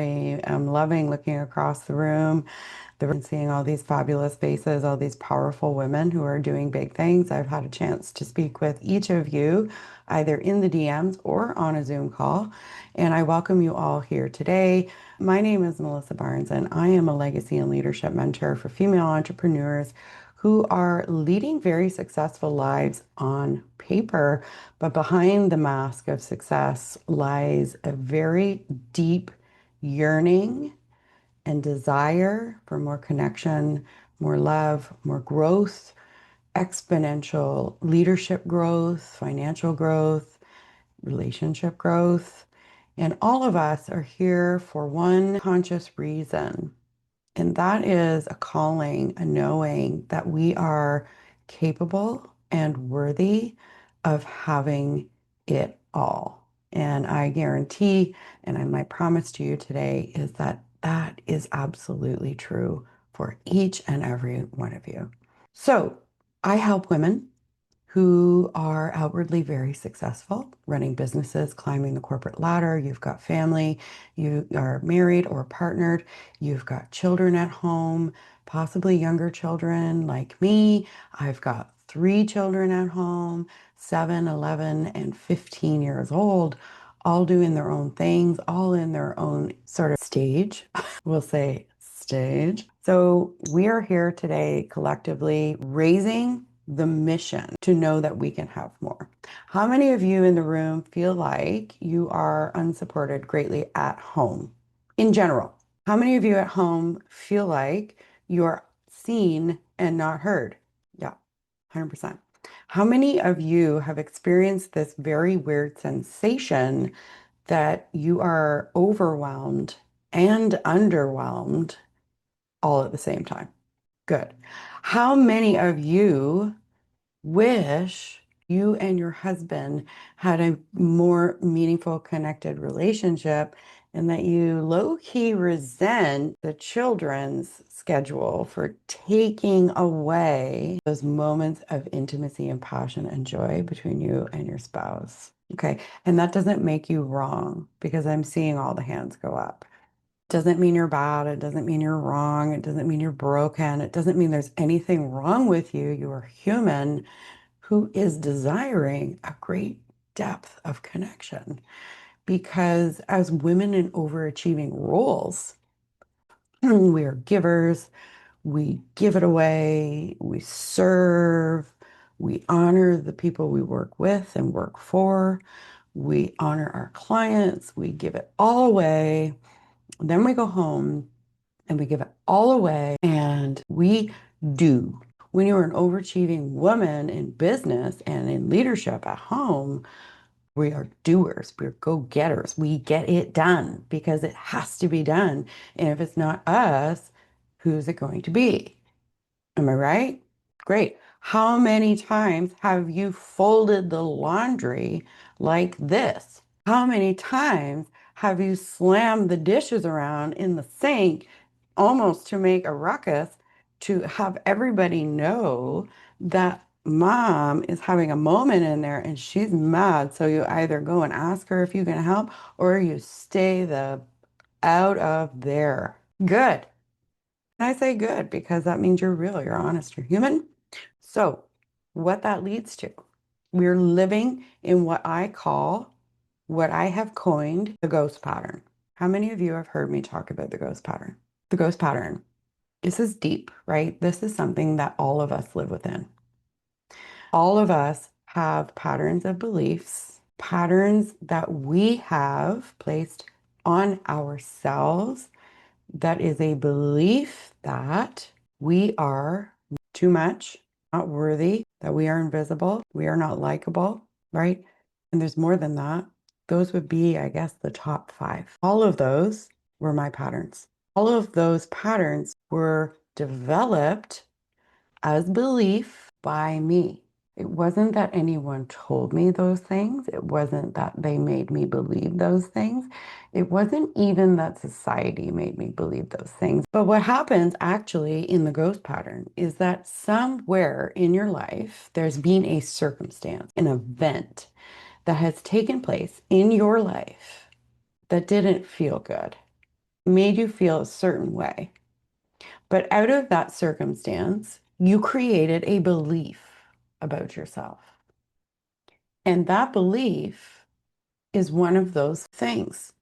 I am loving looking across the room, seeing all these fabulous faces, all these powerful women who are doing big things. I've had a chance to speak with each of you, either in the DMs or on a Zoom call, and I welcome you all here today. My name is Melissa Barnes, and I am a legacy and leadership mentor for female entrepreneurs who are leading very successful lives on paper, but behind the mask of success lies a very deep yearning and desire for more connection, more love, more growth, exponential leadership growth, financial growth, relationship growth. And all of us are here for one conscious reason, and that is a calling, a knowing that we are capable and worthy of having it all. And I guarantee, and my promise to you today is that that is absolutely true for each and every one of you. So I help women who are outwardly very successful, running businesses, climbing the corporate ladder. You've got family, you are married or partnered, you've got children at home, possibly younger children like me. I've got three children at home, 7, 11, and 15 years old, all doing their own things, all in their own sort of stage. We'll say stage. So we are here today collectively raising the mission to know that we can have more. How many of you in the room feel like you are unsupported greatly at home in general? How many of you at home feel like you're seen and not heard? Yeah, 100%. How many of you have experienced this very weird sensation that you are overwhelmed and underwhelmed all at the same time? Good. How many of you wish you and your husband had a more meaningful, connected relationship, and that you low-key resent the children's schedule for taking away those moments of intimacy and passion and joy between you and your spouse? Okay, and that doesn't make you wrong because I'm seeing all the hands go up. Doesn't mean you're bad. It doesn't mean you're wrong. It doesn't mean you're broken. It doesn't mean there's anything wrong with you. You are human who is desiring a great depth of connection. Because as women in overachieving roles, we are givers, we give it away, we serve, we honor the people we work with and work for, we honor our clients, we give it all away. Then we go home and we give it all away and we do. When you're an overachieving woman in business and in leadership at home, we are doers, we're go-getters. We get it done because it has to be done. And if it's not us, who's it going to be? Am I right? Great. How many times have you folded the laundry like this? How many times have you slammed the dishes around in the sink almost to make a ruckus to have everybody know that mom is having a moment in there and she's mad? So you either go and ask her if you can help or you stay the out of there. Good. And I say good because that means you're real, you're honest, you're human. So, what that leads to, we're living in what I call, what I have coined, the ghost pattern. How many of you have heard me talk about the ghost pattern? The ghost pattern. This is deep, right? This is something that all of us live within. All of us have patterns of beliefs, patterns that we have placed on ourselves. That is a belief that we are too much, not worthy, that we are invisible, we are not likable, right? And there's more than that. Those would be, I guess, the top 5. All of those were my patterns. All of those patterns were developed as belief by me. It wasn't that anyone told me those things. It wasn't that they made me believe those things. It wasn't even that society made me believe those things. But what happens actually in the ghost pattern is that somewhere in your life, there's been a circumstance, an event that has taken place in your life that didn't feel good. made you feel a certain way. But out of that circumstance, you created a belief about yourself. And that belief is one of those things.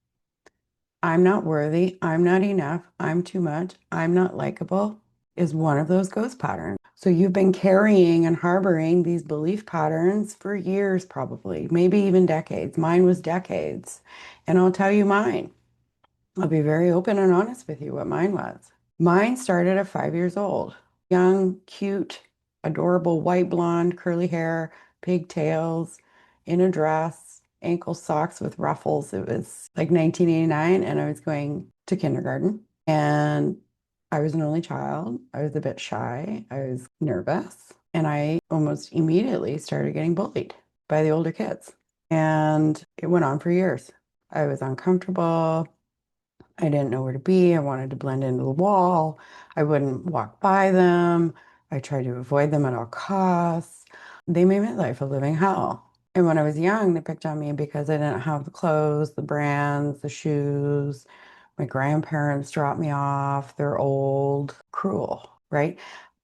I'm not worthy. I'm not enough. I'm too much. I'm not likable is one of those ghost patterns. So you've been carrying and harboring these belief patterns for years, probably, maybe even decades. Mine was decades. And I'll tell you mine. I'll be very open and honest with you what mine was. Mine started at 5 years old. Young, cute, adorable, white blonde, curly hair, pigtails, in a dress, ankle socks with ruffles. It was like 1989, and I was going to kindergarten. And I was an only child. I was a bit shy. I was nervous. And I almost immediately started getting bullied by the older kids. And it went on for years. I was uncomfortable. I didn't know where to be. I wanted to blend into the wall. I wouldn't walk by them. I tried to avoid them at all costs. They made my life a living hell. And when I was young, they picked on me because I didn't have the clothes, the brands, the shoes. My grandparents dropped me off. They're old, cruel, right?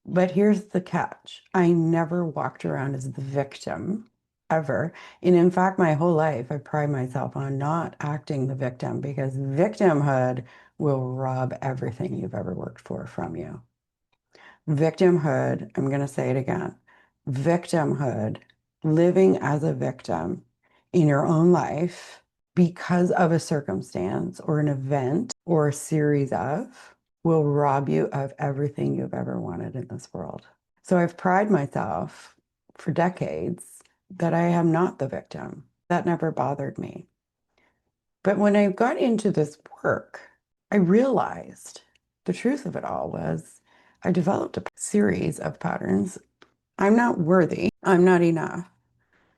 But here's the catch. I never walked around as the victim ever. And in fact, my whole life, I pride myself on not acting the victim because victimhood will rob everything you've ever worked for from you. Victimhood, I'm going to say it again. Victimhood, living as a victim in your own life because of a circumstance or an event or a series of will rob you of everything you've ever wanted in this world. So I've prided myself for decades that I am not the victim. That never bothered me. But when I got into this work, I realized the truth of it all was I developed a series of patterns. I'm not worthy. I'm not enough.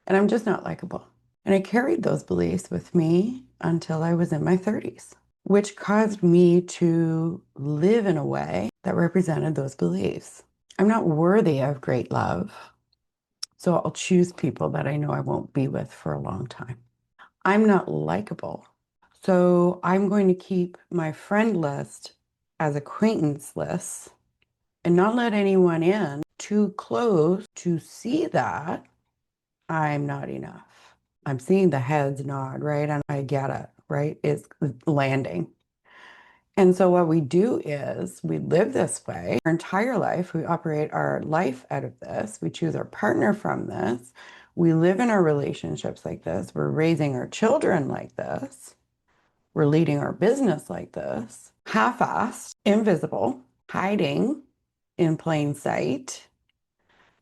And I'm just not likable. And I carried those beliefs with me until I was in my 30s, which caused me to live in a way that represented those beliefs. I'm not worthy of great love. So I'll choose people that I know I won't be with for a long time. I'm not likable. So I'm going to keep my friend list as acquaintance lists and not let anyone in too close to see that I'm not enough. I'm seeing the heads nod, right? And I get it, right? It's landing. And so what we do is we live this way our entire life. We operate our life out of this. We choose our partner from this. We live in our relationships like this. We're raising our children like this. We're leading our business like this. Half-assed, invisible, hiding in plain sight,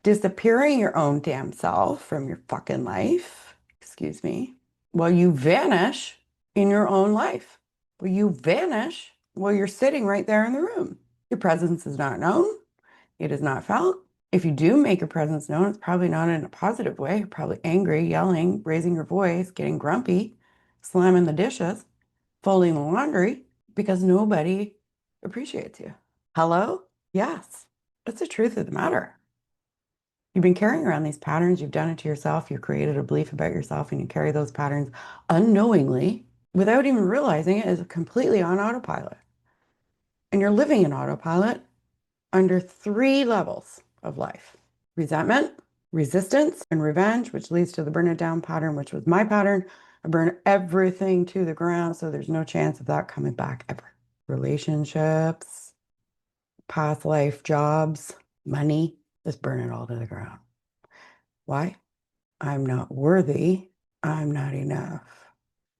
disappearing your own damn self from your fucking life. Excuse me. Well, you vanish in your own life. Well, you vanish while you're sitting right there in the room. Your presence is not known. It is not felt. If you do make your presence known, it's probably not in a positive way. You're probably angry, yelling, raising your voice, getting grumpy, slamming the dishes, folding the laundry because nobody appreciates you. Hello? Yes, that's the truth of the matter. You've been carrying around these patterns. You've done it to yourself. You've created a belief about yourself, and you carry those patterns unknowingly without even realizing it is completely on autopilot. And you're living in autopilot under three levels of life: resentment, resistance, and revenge, which leads to the burn it down pattern, which was my pattern. I burn everything to the ground, so there's no chance of that coming back ever. Relationships, past life jobs, money, just burn it all to the ground. Why? I'm not worthy, I'm not enough,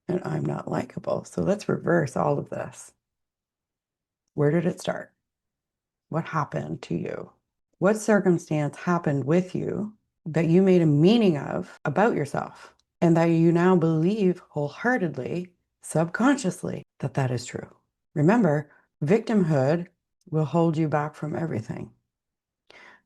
and I'm not likable. So let's reverse all of this. Where did it start? What happened to you? What circumstance happened with you that you made a meaning of about yourself and that you now believe wholeheartedly, subconsciously, that that is true? Remember, victimhood will hold you back from everything.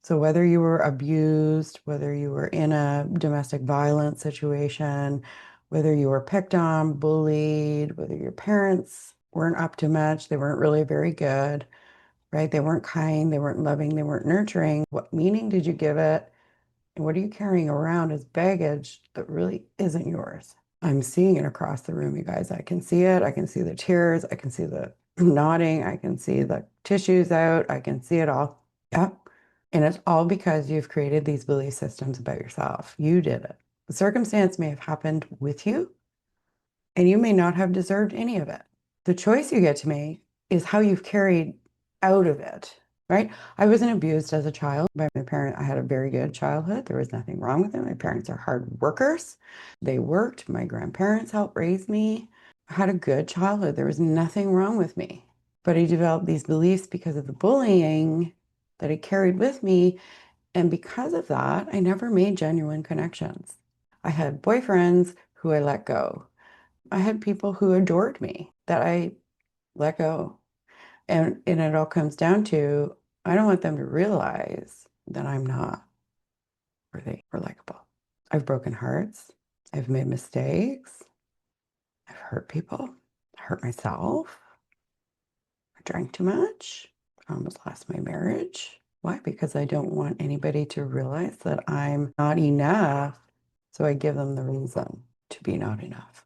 So whether you were abused, whether you were in a domestic violence situation, whether you were picked on, bullied, whether your parents weren't up to much, they weren't really very good, right? They weren't kind, they weren't loving, they weren't nurturing. What meaning did you give it? And what are you carrying around as baggage that really isn't yours? I'm seeing it across the room, you guys. I can see it. I can see the tears. I can see the nodding. I can see the tissues out. I can see it all. Yep. And it's all because you've created these belief systems about yourself. You did it. The circumstance may have happened with you, and you may not have deserved any of it. The choice you get to make is how you've carried out of it, right? I wasn't abused as a child by my parent. I had a very good childhood. There was nothing wrong with it. My parents are hard workers. They worked. My grandparents helped raise me. I had a good childhood. There was nothing wrong with me. But I developed these beliefs because of the bullying that I carried with me. And because of that, I never made genuine connections. I had boyfriends who I let go. I had people who adored me that I let go. And it all comes down to I don't want them to realize that I'm not worthy or likable. I've broken hearts. I've made mistakes. I've hurt people. I hurt myself. I drank too much. I almost lost my marriage. Why? Because I don't want anybody to realize that I'm not enough. So I give them the reason to be not enough.